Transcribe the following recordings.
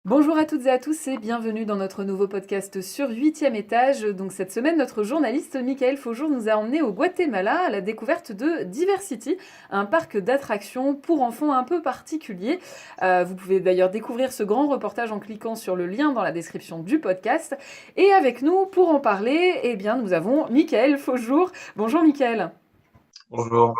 Bonjour à toutes et à tous et bienvenue dans notre nouveau podcast sur 8e étage. Donc cette semaine, notre journaliste Michael Faujour nous a emmenés au Guatemala à la découverte de Diversity, un parc d'attractions pour enfants un peu particulier. Vous pouvez d'ailleurs découvrir ce grand reportage en cliquant sur le lien dans la description du podcast. Et avec nous, pour en parler, eh bien, nous avons Michael Faujour. Bonjour Michael. Bonjour.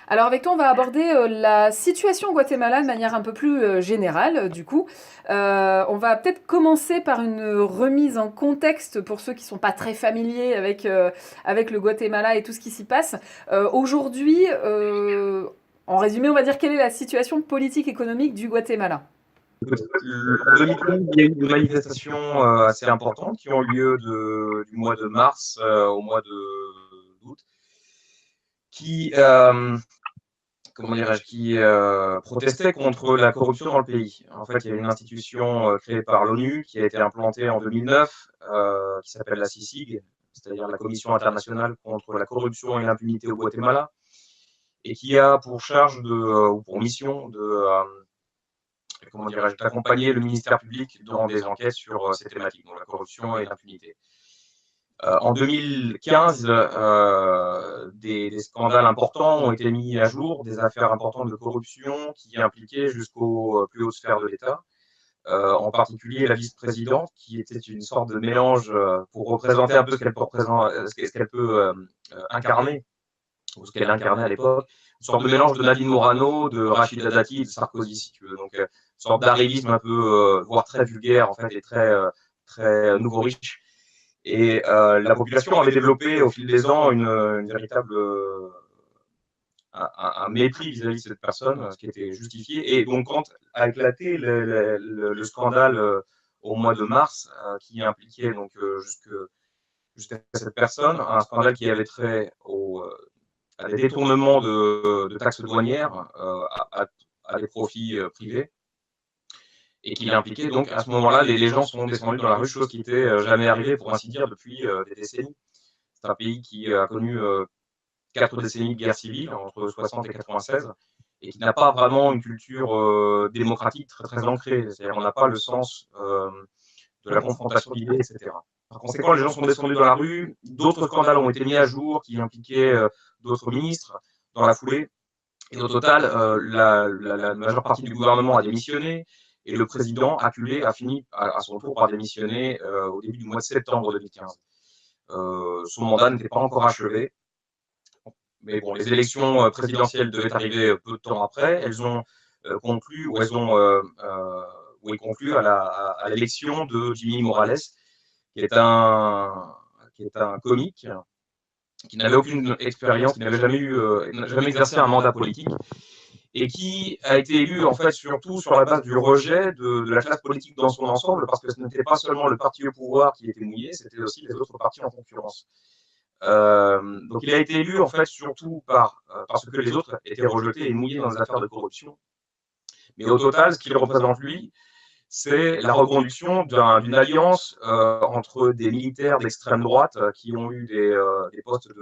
Alors avec toi, on va aborder la situation au Guatemala de manière un peu plus générale, du coup. On va peut-être commencer par une remise en contexte pour ceux qui ne sont pas très familiers avec le Guatemala et tout ce qui s'y passe. Aujourd'hui, en résumé, on va dire quelle est la situation politique économique du Guatemala. En 2012, il y a eu des manifestations assez importantes qui ont eu lieu du mois de mars au mois d'août, qui, qui protestaient contre la corruption dans le pays. En fait, il y a une institution créée par l'ONU qui a été implantée en 2009, qui s'appelle la CICIG, c'est-à-dire la Commission internationale contre la corruption et l'impunité au Guatemala, et qui a pour charge ou pour mission d'accompagner le ministère public dans des enquêtes sur ces thématiques, donc la corruption et l'impunité. En 2015, des scandales importants ont été mis à jour, des affaires importantes de corruption qui impliquaient jusqu'aux plus hautes sphères de l'État, en particulier la vice-présidente, qui était une sorte de mélange pour représenter un peu ce qu'elle peut incarner, ou ce qu'elle incarnait à l'époque, une sorte de mélange de Nadine Morano, de Rachida Dati et de Sarkozy, si tu veux. Donc, une sorte d'arrivisme un peu, voire très vulgaire, en fait, et très nouveau riche. Et la population avait développé au fil des ans une véritable un mépris vis-à-vis de cette personne, ce qui était justifié. Et donc, quand a éclaté le scandale au mois de mars, qui impliquait donc jusqu'à cette personne, un scandale qui avait trait à des détournements de taxes douanières à des profits privés, et qui l'impliquait. Donc, à ce moment-là, les gens sont descendus dans la rue, chose qui n'était jamais arrivée, pour ainsi dire, depuis des décennies. C'est un pays qui a connu 4 décennies de guerre civile, entre 60 et 96, et qui n'a pas vraiment une culture démocratique très ancrée. C'est-à-dire qu'on n'a pas le sens de la confrontation d'idées, etc. Par conséquent, les gens sont descendus dans la rue. D'autres scandales ont été mis à jour qui impliquaient d'autres ministres dans la foulée. Et au total, la majeure partie du gouvernement a démissionné, et le président acculé a fini à son tour par démissionner au début du mois de septembre 2015. Son mandat n'était pas encore achevé, mais bon, les élections présidentielles devaient arriver peu de temps après. Elles ont conclu, ou elles ont oui, conclu à l'élection de Jimmy Morales, qui est un comique qui n'avait aucune expérience, qui n'avait jamais exercé un mandat politique, et qui a été élu en fait surtout sur la base du rejet de la classe politique dans son ensemble, parce que ce n'était pas seulement le parti au pouvoir qui était mouillé, c'était aussi les autres partis en concurrence. Donc il a été élu en fait surtout parce que les autres étaient rejetés et mouillés dans des affaires de corruption. Mais au total, ce qu'il représente lui, c'est la reconduction d'une alliance entre des militaires d'extrême droite qui ont eu des postes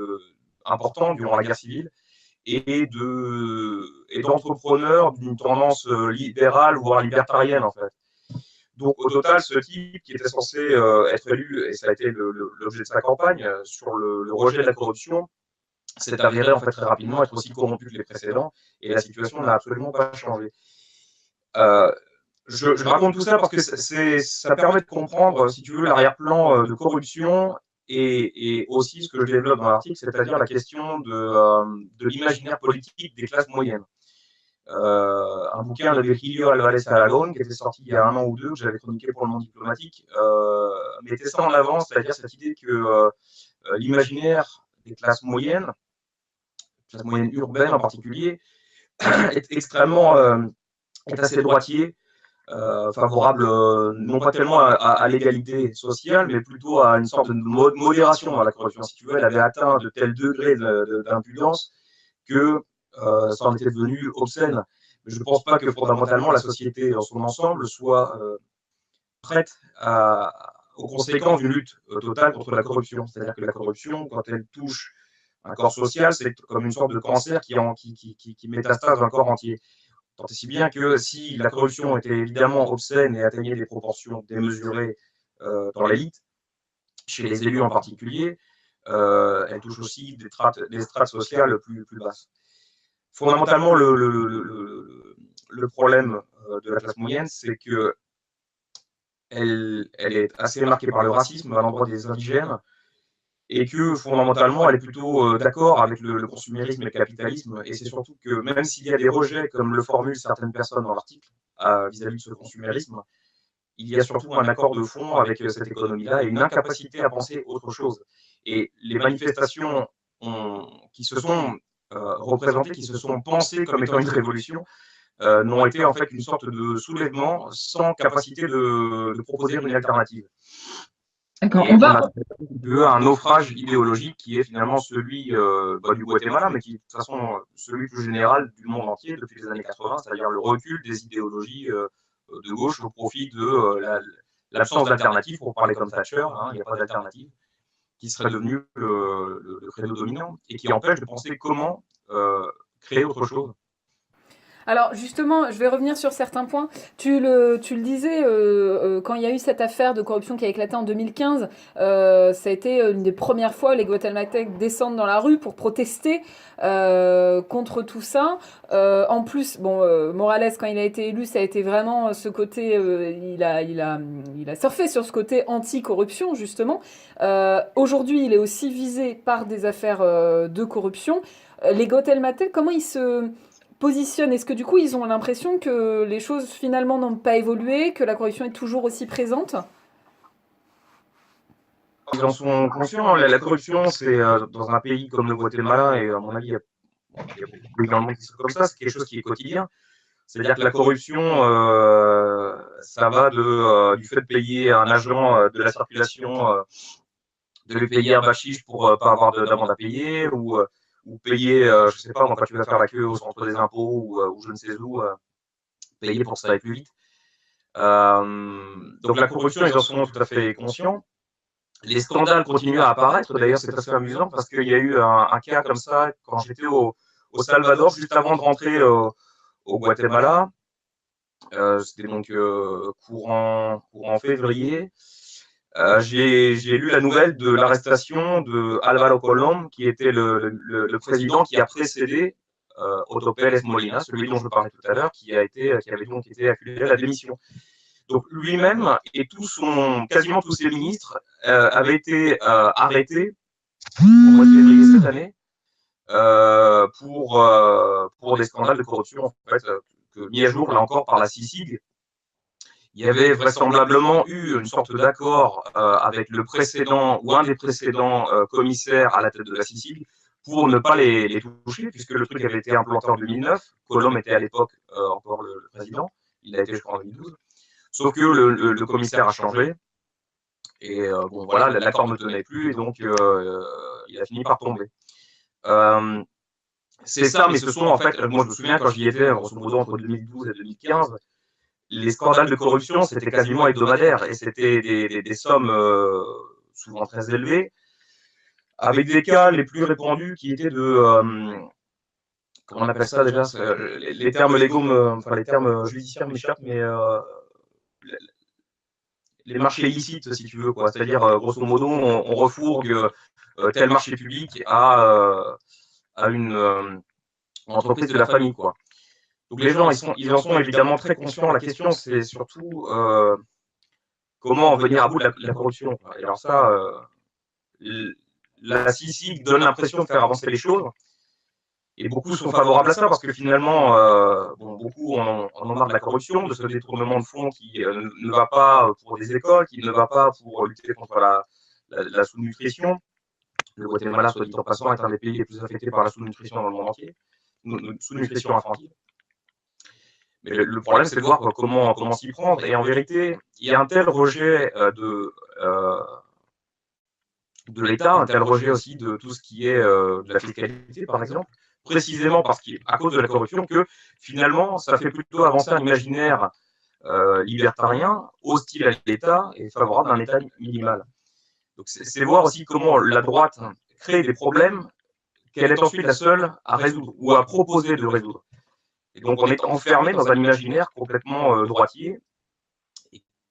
importants durant la guerre civile, et d'entrepreneurs d'une tendance libérale, voire libertarienne en fait. Donc au total, ce type qui était censé être élu, et ça a été l'objet de sa campagne, sur le rejet de la corruption, s'est avéré en fait très rapidement être aussi corrompu que les précédents, et la situation n'a absolument pas changé. Euh, je raconte tout ça parce que ça permet de comprendre, si tu veux, l'arrière-plan de corruption, et aussi ce que je développe dans l'article, c'est-à-dire la question de l'imaginaire politique des classes moyennes. Un bouquin de Virgilio Álvarez Aragón, qui était sorti il y a 1 an ou 2, que j'avais chroniqué pour le Monde diplomatique, mettait ça en avant, c'est-à-dire cette idée que l'imaginaire des classes moyennes urbaines en particulier, est extrêmement est assez droitier, favorable non pas tellement à l'égalité sociale, mais plutôt à une sorte de modération dans la corruption. Si tu veux, elle avait atteint de tels degrés d'impudence que ça en était devenu obscène. Mais je ne pense pas que fondamentalement la société dans son ensemble soit prête aux conséquences d'une lutte totale contre la corruption. C'est-à-dire que la corruption, quand elle touche un corps social, c'est comme une sorte de cancer qui métastase un corps entier. Tant et si bien que si la corruption était évidemment obscène et atteignait des proportions démesurées dans l'élite, chez les élus en particulier, elle touche aussi des strates sociales plus basses. Fondamentalement, le problème de la classe moyenne, c'est que elle est assez marquée par le racisme à l'endroit des indigènes, et que fondamentalement, elle est plutôt d'accord avec le consumérisme et le capitalisme. Et c'est surtout que même s'il y a des rejets, comme le formulent certaines personnes dans l'article, vis-à-vis de ce consumérisme, il y a surtout un accord de fond avec cette économie-là et une incapacité à penser autre chose. Et les manifestations qui se sont représentées, qui se sont pensées comme étant une révolution, n'ont été en fait une sorte de soulèvement sans capacité de proposer une alternative. D'accord. Et on a eu un naufrage idéologique qui est finalement celui du Guatemala, mais qui est de toute façon celui plus général du monde entier depuis les années 80, c'est-à-dire le recul des idéologies de gauche au profit de l'absence d'alternative, pour parler comme Thatcher, hein, il n'y a pas d'alternative, qui serait devenu le credo dominant et qui empêche de penser comment créer autre chose. Alors justement, je vais revenir sur certains points. Tu le disais, quand il y a eu cette affaire de corruption qui a éclaté en 2015, ça a été une des premières fois où les Guatémaltèques descendent dans la rue pour protester contre tout ça. En plus, Morales, quand il a été élu, ça a été vraiment ce côté, il a surfé sur ce côté anti-corruption, justement. Aujourd'hui, il est aussi visé par des affaires de corruption. Les Guatémaltèques, comment ils se positionnent? Est-ce que du coup ils ont l'impression que les choses finalement n'ont pas évolué, que la corruption est toujours aussi présente? Ils en sont conscients. La corruption, c'est dans un pays comme le Guatemala, et à mon avis, il y a beaucoup de pays dans le monde qui sont comme ça, c'est quelque chose qui est quotidien. C'est-à-dire que la corruption, ça va du fait de payer un agent de la circulation, de lui payer un bachiche pour pas avoir d'amende à payer, ou payer, je sais pas, quand tu vas faire la queue au centre des impôts ou je ne sais où, payer pour que ça aille plus vite. Donc la corruption, ils en sont tout à fait conscients. Les scandales continuent à apparaître. D'ailleurs, c'est assez amusant parce qu'il y a eu un cas comme ça quand j'étais au Salvador, juste avant de rentrer au Guatemala. C'était donc courant février. J'ai lu la nouvelle de l'arrestation de Álvaro Colom, qui était le président qui a précédé Otto Pérez Molina, celui dont je parlais tout à l'heure, qui avait donc été acculé à la démission. Donc lui-même et quasiment tous ses ministres avaient été arrêtés au mois de février cette année pour des scandales de corruption, en fait, mis à jour là encore par la CICIG. Il y avait vraisemblablement eu une sorte d'accord avec le précédent ou un des précédents commissaires à la tête de la CICIG pour ne pas les toucher, puisque le truc avait été implanté en 2009. Colom était à l'époque encore le président. Il a été, je crois, en 2012. Sauf que le commissaire a changé. Et voilà, l'accord ne tenait plus, et donc il a fini par tomber. C'est ça, mais ce sont en fait, moi je me souviens quand j'y étais, grosso modo entre 2012 et 2015, les scandales de corruption, c'était quasiment hebdomadaire, et c'était des sommes souvent très élevées, avec des cas les plus répandus qui étaient comment on appelle ça déjà, les termes légaux, enfin les termes judiciaires m'échappent, mais les marchés illicites, si tu veux, quoi. C'est-à-dire, grosso modo, on refourgue tel marché public à une entreprise de la famille, quoi. Donc les gens, ils en sont évidemment très conscients. La question, c'est surtout comment venir à bout de la corruption. Et alors ça, la CICIG donne l'impression de faire avancer les choses. Et beaucoup sont favorables à ça parce que finalement, beaucoup en ont marre de la corruption, de ce détournement de fonds qui ne va pas pour des écoles, qui ne va pas pour lutter contre la sous-nutrition. Le Guatemala, soit dit en passant, est un des pays les plus affectés par la sous-nutrition dans le monde entier, sous-nutrition infantile. Mais le problème, c'est de voir comment s'y prendre. Et en vérité, il y a un tel rejet de l'État, un tel rejet aussi de tout ce qui est de la fiscalité, par exemple, précisément à cause de la corruption, que finalement, ça fait plutôt avancer un imaginaire libertarien, hostile à l'État et favorable à un État minimal. Donc c'est voir aussi comment la droite crée des problèmes qu'elle est ensuite la seule à résoudre ou à proposer de résoudre. Et donc, on est enfermé dans un imaginaire complètement droitier.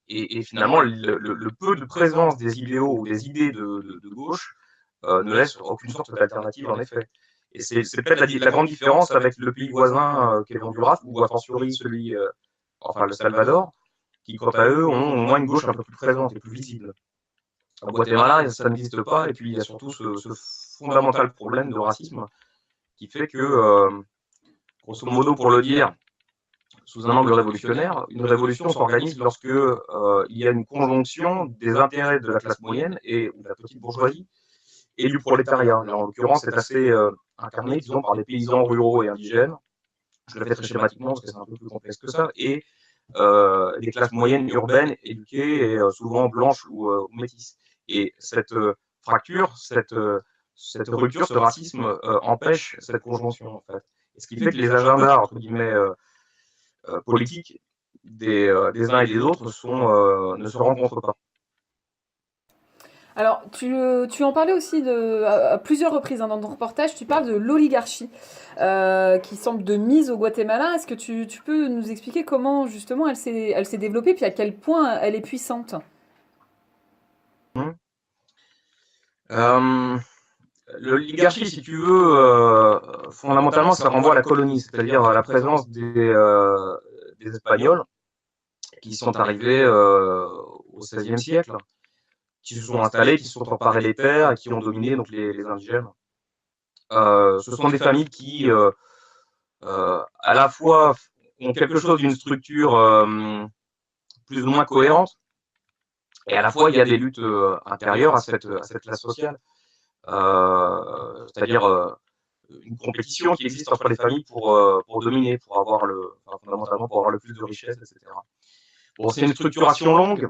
Et finalement, le peu de présence des idéaux ou des idées de gauche ne laisse aucune sorte d'alternative, en effet. Et c'est peut-être la grande différence avec le pays voisin qui est le Honduras, ou a fortiori celui, enfin le Salvador, qui, quant à eux, ont au moins une gauche un peu plus présente et plus visible. Au Guatemala, ça n'existe pas, et puis il y a surtout ce fondamental problème de racisme qui fait que, grosso modo, pour le dire, sous un angle révolutionnaire, une révolution s'organise lorsque il y a une conjonction des intérêts de la classe moyenne et de la petite bourgeoisie et du prolétariat. Là, en l'occurrence, c'est assez incarné, disons, par des paysans ruraux et indigènes. Je le fais très schématiquement parce que c'est un peu plus complexe que ça. Et des classes moyennes urbaines, éduquées et souvent blanches ou métisses. Et cette fracture, cette rupture, ce racisme empêche cette conjonction, en fait. Et ce qui fait que les agendas, entre guillemets, politiques des uns et des autres ne se rencontrent pas. Alors, tu en parlais aussi à plusieurs reprises dans ton reportage, tu parles de l'oligarchie qui semble de mise au Guatemala. Est-ce que tu peux nous expliquer comment justement elle s'est développée, puis à quel point elle est puissante? L'oligarchie, si tu veux, fondamentalement, ça renvoie à la colonie, c'est-à-dire à la présence des Espagnols qui sont arrivés au XVIe siècle, qui se sont installés, qui se sont emparés des terres et qui ont dominé donc les indigènes. Ce sont des familles qui, à la fois, ont quelque chose d'une structure plus ou moins cohérente, et à la fois, il y a des luttes intérieures à cette classe sociale, c'est-à-dire une compétition qui existe entre les familles pour dominer, fondamentalement pour avoir le plus de richesses, etc. Bon, c'est une structuration longue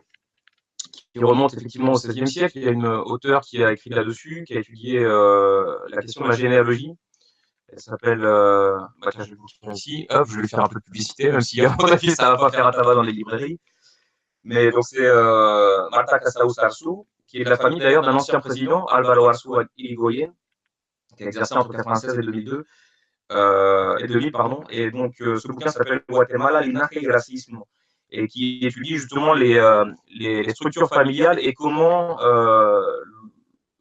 qui remonte effectivement au XVIe siècle. Il y a une auteure qui a écrit là-dessus, qui a étudié la question de la généalogie. Elle s'appelle, je vais vous ici, hop, je vais lui faire un peu de publicité, même si à mon avis ça va pas faire un tabac dans les librairies. Mais donc c'est Marta Casaus Arzu, qui est de la famille d'ailleurs d'un ancien président, Álvaro Arzu Irigoyen, qui a exercé entre 1996 et 2002. Et 2000, pardon. Et donc, ce bouquin s'appelle Guatemala, linaje y racismo, et qui étudie justement les structures familiales et comment,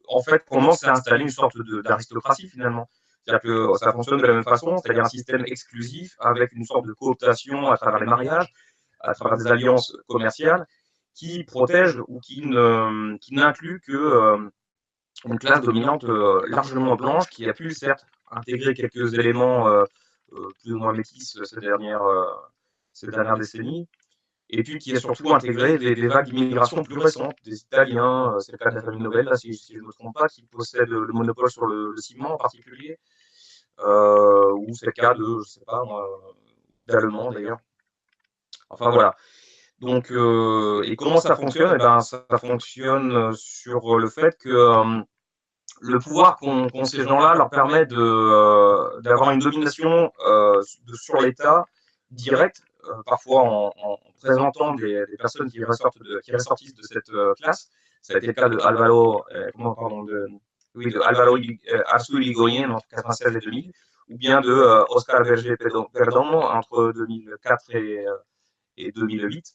en fait, comment s'est installée une sorte d'aristocratie finalement. C'est-à-dire que ça fonctionne de la même façon, c'est-à-dire un système exclusif avec une sorte de cooptation à travers les mariages, à travers des alliances commerciales qui protègent ou qui n'incluent que une classe dominante largement blanche qui a pu certes intégrer quelques éléments plus ou moins métis ces dernières décennies, et puis qui a surtout intégré des vagues d'immigration plus récentes, des Italiens, c'est le cas de la famille Nobel, là, si je ne me trompe pas, qui possède le monopole sur le ciment en particulier, ou c'est le cas de, je ne sais pas moi, d'Allemands d'ailleurs. Enfin voilà. Donc, et comment ça fonctionne? Eh ben, ça fonctionne sur le fait que le pouvoir qu'ont ces gens-là leur permet d'avoir une domination sur l'État directe, parfois en présentant des personnes qui ressortissent de cette classe. Ça a été le cas de Álvaro, Arzu Irigoyen entre 1996 et 2000, ou bien de Oscar Vergé Perdomo entre 2004 et 2008,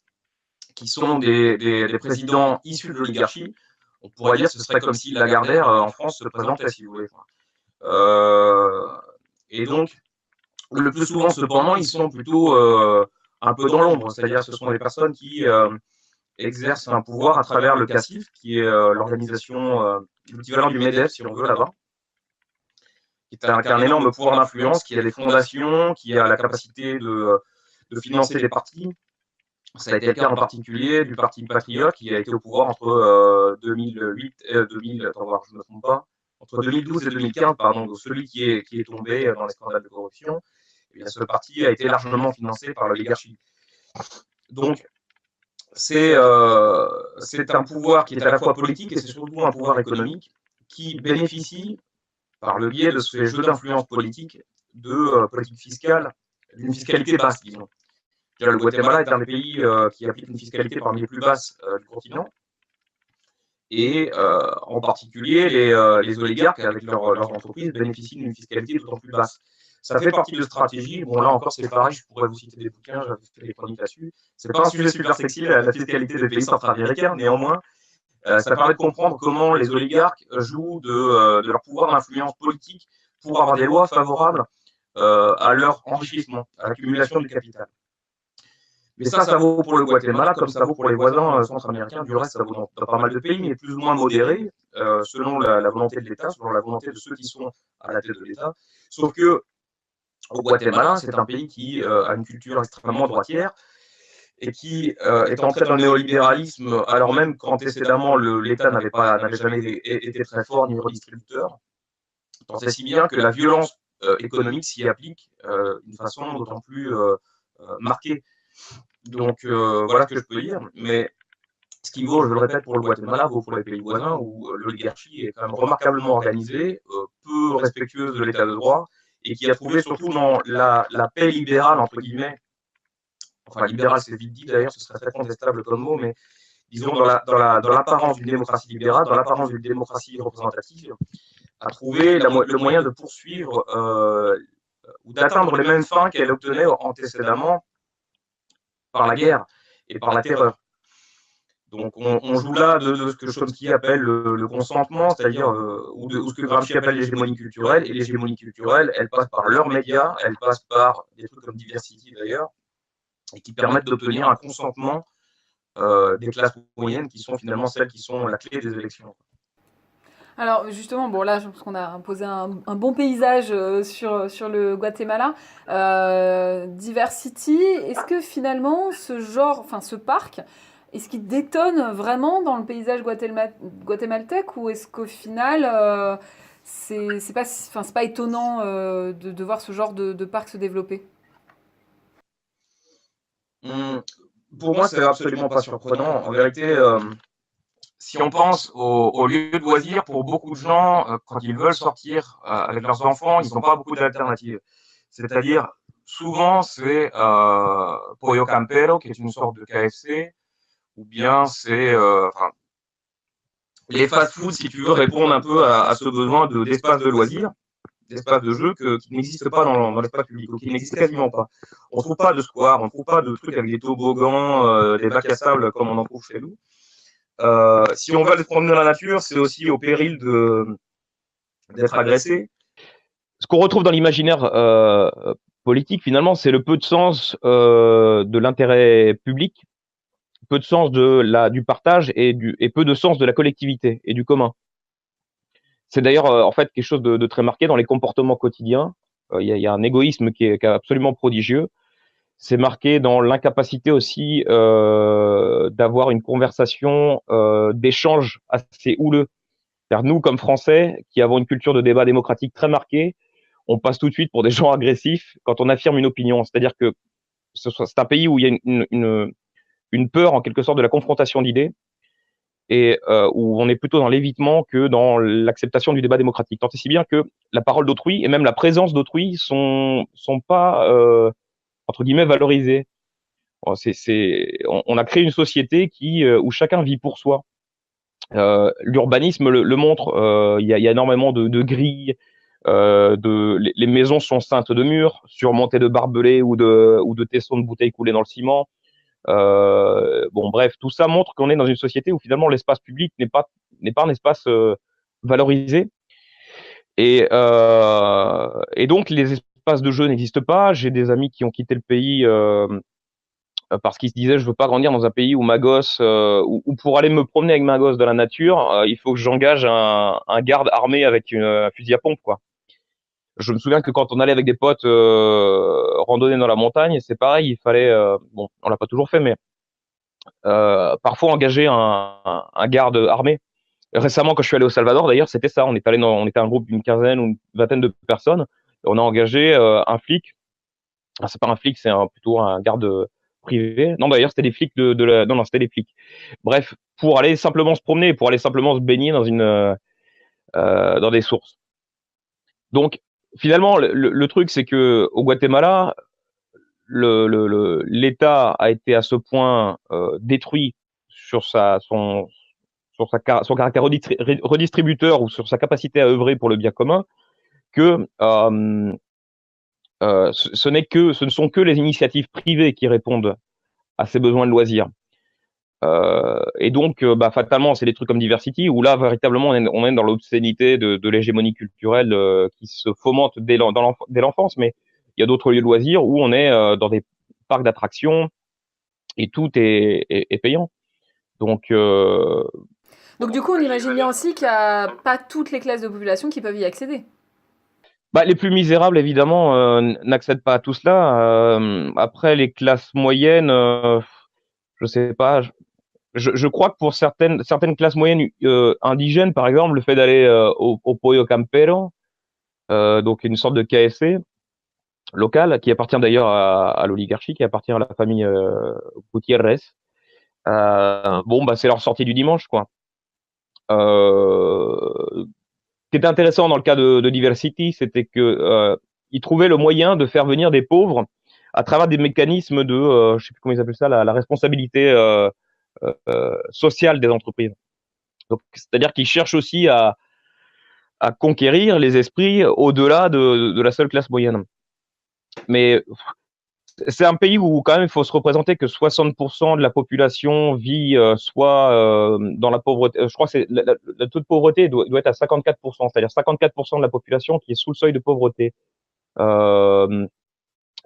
qui sont des présidents issus de l'oligarchie. On pourrait dire que ce serait comme si Lagardère en France se présentait, si vous voulez. Et donc, le plus souvent, cependant, ils sont plutôt un peu dans l'ombre, c'est-à-dire que ce sont des personnes qui exercent un pouvoir à travers le CACIF, qui est l'organisation, l'équivalent du MEDEF, si on veut, là-bas, qui a un énorme pouvoir d'influence, qui a des fondations, qui a la capacité de financer des partis. Ça a été le cas en particulier du Parti Patriote qui a été au pouvoir entre 2008 et 2000, attends, je ne me trompe pas, entre 2012 et 2015, pardon, donc celui qui est tombé dans les scandales de corruption. Et bien, ce parti a été largement financé par l'oligarchie. Donc, c'est un pouvoir qui est à la fois politique et c'est surtout un pouvoir économique qui bénéficie, par le biais de ces jeux d'influence politique, de politique fiscale, d'une fiscalité basse, disons. Le Guatemala est un des pays qui applique une fiscalité parmi les plus basses du continent. Et en particulier, les oligarques, avec leurs entreprises, bénéficient d'une fiscalité d'autant plus basse. Ça fait partie de stratégie. Bon, là encore, c'est pareil, je pourrais vous citer des bouquins, j'avais fait des chroniques là-dessus. C'est pas un sujet super sexy, la fiscalité des pays centra-américains, néanmoins, ça permet de comprendre comment les oligarques jouent de leur pouvoir d'influence politique pour avoir des lois favorables à leur enrichissement, à l'accumulation du capital. Mais ça vaut pour le Guatemala comme ça vaut pour les voisins centra-américains. Du reste, ça vaut dans pas mal de pays, mais plus ou moins modérés, selon la volonté de l'État, selon la volonté de ceux qui sont à la tête de l'État. Sauf que au Guatemala, c'est un pays qui a une culture extrêmement droitière et qui est entré dans le néolibéralisme, alors même qu'antécédemment l'État n'avait jamais été très fort ni redistributeur. Tant c'est si bien que la violence économique s'y applique d'une façon d'autant plus marquée. Donc voilà ce que je peux dire. Mais ce qui vaut, je le répète, pour le Guatemala, vaut pour les pays voisins où l'oligarchie est quand même remarquablement organisée, peu respectueuse de l'état de droit, et qui a trouvé surtout dans la paix libérale, entre guillemets, enfin libérale c'est vite dit d'ailleurs, ce serait très contestable comme mot, mais disons dans l'apparence d'une démocratie libérale, dans l'apparence d'une démocratie représentative, a trouvé le moyen de poursuivre ou d'atteindre les mêmes fins qu'elle obtenait antécédemment par la guerre et par la terreur. Donc on joue là de ce que Chomsky appelle le consentement, c'est-à-dire ou ce que Gramsci appelle l'hégémonie culturelle. Et l'hégémonie culturelle, elle passe par leurs médias, elle passe par des trucs comme Diversity d'ailleurs, et qui permettent d'obtenir un consentement des classes moyennes qui sont finalement celles qui sont la clé des élections. Alors justement, bon là, je pense qu'on a posé un bon paysage sur le Guatemala. Diversity, est-ce que finalement ce genre, enfin ce parc, est-ce qu'il détonne vraiment dans le paysage guatémaltèque ou est-ce qu'au final c'est pas étonnant de voir ce genre de parc se développer? Pour moi, c'est absolument pas surprenant. En vérité, si on pense aux lieux de loisirs, pour beaucoup de gens, quand ils veulent sortir avec leurs enfants, ils n'ont pas beaucoup d'alternatives. C'est-à-dire, souvent, c'est Pollo Campero, qui est une sorte de KFC, ou bien c'est les fast-foods, si tu veux, répondent un peu à ce besoin d'espace de loisirs, d'espace de jeu qui n'existe pas dans l'espace public, ou qui n'existe quasiment pas. On ne trouve pas de square, on ne trouve pas de trucs avec des toboggans, des bacs à sable comme on en trouve chez nous. Si on va se promener dans la nature, c'est aussi au péril d'être agressé. Ce qu'on retrouve dans l'imaginaire politique, finalement, c'est le peu de sens de l'intérêt public, peu de sens du partage et peu de sens de la collectivité et du commun. C'est d'ailleurs en fait quelque chose de très marqué dans les comportements quotidiens. Il y a un égoïsme qui est absolument prodigieux. C'est marqué dans l'incapacité aussi d'avoir une conversation d'échange assez houleux. Car nous, comme Français, qui avons une culture de débat démocratique très marquée, on passe tout de suite pour des gens agressifs quand on affirme une opinion. C'est-à-dire que c'est un pays où il y a une peur, en quelque sorte, de la confrontation d'idées et où on est plutôt dans l'évitement que dans l'acceptation du débat démocratique. Tant et si bien que la parole d'autrui et même la présence d'autrui sont pas entre guillemets valorisées. On a créé une société où chacun vit pour soi. L'urbanisme le montre. Il y a énormément de grilles. Les maisons sont ceintes de murs, surmontées de barbelés ou de tessons de bouteilles coulées dans le ciment. Bon, bref, tout ça montre qu'on est dans une société où finalement l'espace public n'est pas un espace valorisé. Et donc les espaces de jeu n'existent pas. J'ai des amis qui ont quitté le pays parce qu'ils se disaient je veux pas grandir dans un pays où ma gosse ou pour aller me promener avec ma gosse dans la nature, il faut que j'engage un garde armé avec un fusil à pompe, quoi. Je me souviens que quand on allait avec des potes randonner dans la montagne, c'est pareil, il fallait bon, on l'a pas toujours fait, mais parfois engager un garde armé. Récemment, quand je suis allé au Salvador, d'ailleurs, c'était ça. On était un groupe d'une quinzaine ou une vingtaine de personnes. Et on a engagé un flic. Ah, c'est pas un flic, c'est plutôt un garde privé. Non, d'ailleurs, c'était des flics non, c'était des flics. Bref, pour aller simplement se promener, pour aller simplement se baigner dans des sources. Donc, finalement, le truc, c'est que au Guatemala, l'État a été à ce point détruit sur son caractère redistributeur ou sur sa capacité à œuvrer pour le bien commun que ce ne sont que les initiatives privées qui répondent à ces besoins de loisirs. Et donc, fatalement, c'est des trucs comme Diversity où là, véritablement, on est dans l'obscénité de l'hégémonie culturelle qui se fomente dès l'enfance. Mais il y a d'autres lieux de loisirs où on est dans des parcs d'attractions et tout est payant. Donc, Donc du coup, on imagine bien aussi qu'il n'y a pas toutes les classes de population qui peuvent y accéder. les plus misérables, évidemment, n'accèdent pas à tout cela. Après, les classes moyennes, je sais pas. Je crois que pour certaines classes moyennes indigènes, par exemple, le fait d'aller au Pollo Campero, donc une sorte de KFC local, qui appartient d'ailleurs à l'oligarchie, qui appartient à la famille Gutiérrez. C'est leur sortie du dimanche, quoi. Ce qui était intéressant dans le cas de Diversity, c'était que ils trouvaient le moyen de faire venir des pauvres à travers des mécanismes de, je sais plus comment ils appellent ça, la responsabilité sociale des entreprises. Donc, c'est-à-dire qu'ils cherchent aussi à conquérir les esprits au-delà de la seule classe moyenne. Mais c'est un pays où quand même il faut se représenter que 60% de la population vit soit dans la pauvreté. Je crois que le taux de pauvreté doit être à 54%, c'est-à-dire 54% de la population qui est sous le seuil de pauvreté. Euh,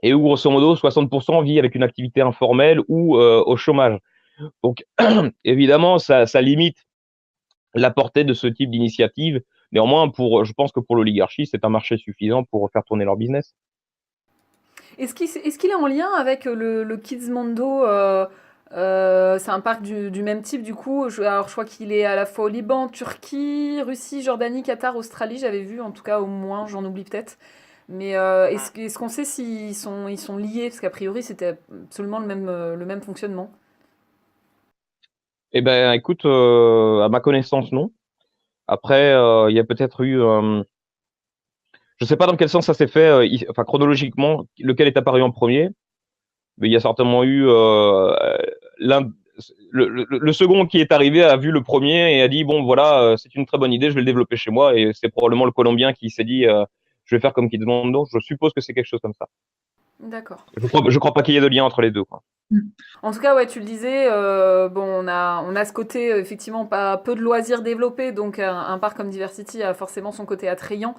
et où grosso modo 60% vit avec une activité informelle ou au chômage. Donc évidemment ça limite la portée de ce type d'initiative. Néanmoins, je pense que pour l'oligarchie, c'est un marché suffisant pour faire tourner leur business. Est-ce qu'il est en lien avec le Kids Mondo c'est un parc du même type du coup. Alors je crois qu'il est à la fois au Liban, Turquie, Russie, Jordanie, Qatar, Australie. J'avais vu en tout cas au moins, j'en oublie peut-être. Mais est-ce qu'on sait ils sont liés? Parce qu'a priori c'était absolument le même fonctionnement. Eh ben, écoute, à ma connaissance, non. Après, il y a peut-être eu, je sais pas dans quel sens ça s'est fait, enfin chronologiquement, lequel est apparu en premier, mais il y a certainement eu l'un, le second qui est arrivé a vu le premier et a dit bon voilà, c'est une très bonne idée, je vais le développer chez moi et c'est probablement le Colombien qui s'est dit je vais faire comme Kids Mondo. Je suppose que c'est quelque chose comme ça. D'accord. Je crois pas qu'il y ait de lien entre les deux, quoi. En tout cas, ouais, tu le disais, bon, on a ce côté, effectivement, pas peu de loisirs développés, donc un parc comme Diversity a forcément son côté attrayant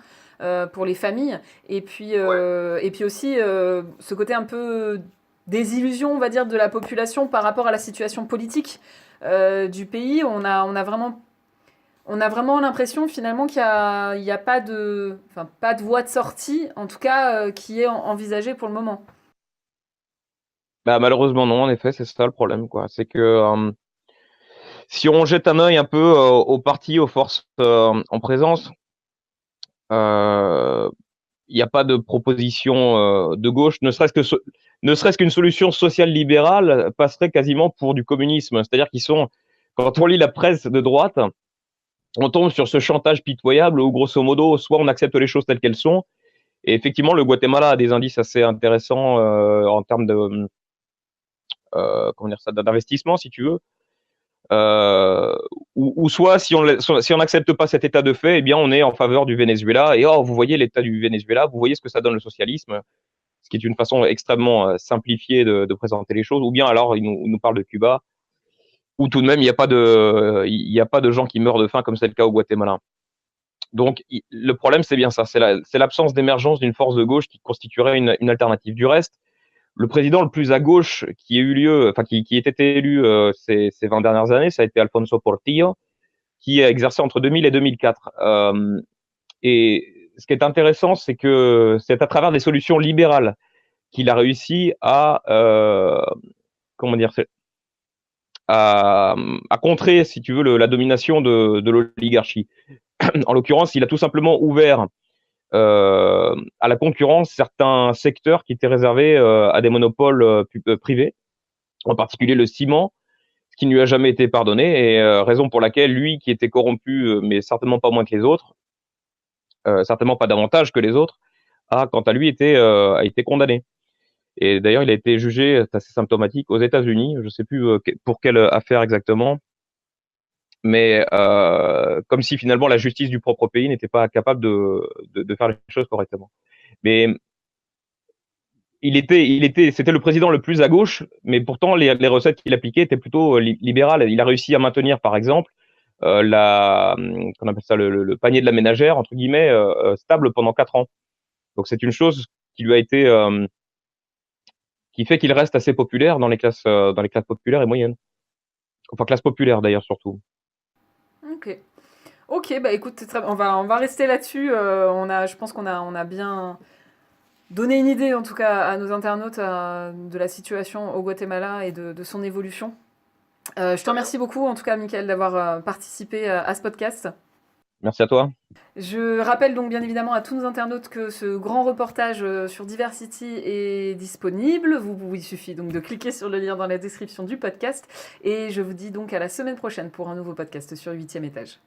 pour les familles. Et puis aussi, ce côté un peu désillusion, on va dire, de la population par rapport à la situation politique du pays. On a vraiment l'impression, finalement, il y a pas enfin, pas de voie de sortie, en tout cas, qui est envisagée pour le moment. Malheureusement non, en effet, c'est ça le problème, quoi. C'est que si on jette un œil un peu aux partis, aux forces en présence, euh, il n'y a pas de proposition de gauche, ne serait-ce qu'une solution sociale libérale passerait quasiment pour du communisme. C'est-à-dire quand on lit la presse de droite, on tombe sur ce chantage pitoyable où, grosso modo, soit on accepte les choses telles qu'elles sont, et effectivement, le Guatemala a des indices assez intéressants en termes de, comment dire ça, d'investissement, si tu veux. Euh, ou soit si on n'accepte pas cet état de fait, eh bien on est en faveur du Venezuela et vous voyez l'état du Venezuela, vous voyez ce que ça donne le socialisme, ce qui est une façon extrêmement simplifiée de présenter les choses. Ou bien alors il nous parle de Cuba, où tout de même il y a pas de gens qui meurent de faim comme c'est le cas au Guatemala. Donc le problème c'est bien ça, c'est l'absence d'émergence d'une force de gauche qui constituerait une alternative. Du reste, le président le plus à gauche qui a eu lieu, enfin qui était élu ces 20 dernières années, ça a été Alfonso Portillo, qui a exercé entre 2000 et 2004. Et ce qui est intéressant, c'est que c'est à travers des solutions libérales qu'il a réussi comment dire, à contrer, si tu veux, la domination de l'oligarchie. En l'occurrence, il a tout simplement ouvert à la concurrence certains secteurs qui étaient réservés à des monopoles privés, en particulier le ciment, ce qui ne lui a jamais été pardonné, et raison pour laquelle lui, qui était corrompu, mais certainement pas moins que les autres, certainement pas davantage que les autres, quant à lui, a été condamné. Et d'ailleurs, il a été jugé, c'est assez symptomatique, aux États-Unis, je ne sais plus pour quelle affaire exactement, mais comme si finalement la justice du propre pays n'était pas capable de faire les choses correctement. Mais C'était le président le plus à gauche, mais pourtant les recettes qu'il appliquait étaient plutôt libérales. Il a réussi à maintenir, par exemple, qu'on appelle ça le panier de la ménagère entre guillemets stable pendant 4 ans. Donc c'est une chose qui lui a été qui fait qu'il reste assez populaire dans les classes populaires et moyennes. Enfin classe populaire d'ailleurs surtout. Ok. Ok, bah écoute, on va rester là-dessus. Je pense qu'on a bien donné une idée, en tout cas, à nos internautes de la situation au Guatemala et de son évolution. Je te remercie beaucoup, en tout cas, Michael, d'avoir participé à ce podcast. Merci à toi. Je rappelle donc bien évidemment à tous nos internautes que ce grand reportage sur Diversity est disponible. Il suffit donc de cliquer sur le lien dans la description du podcast. Et je vous dis donc à la semaine prochaine pour un nouveau podcast sur 8e étage.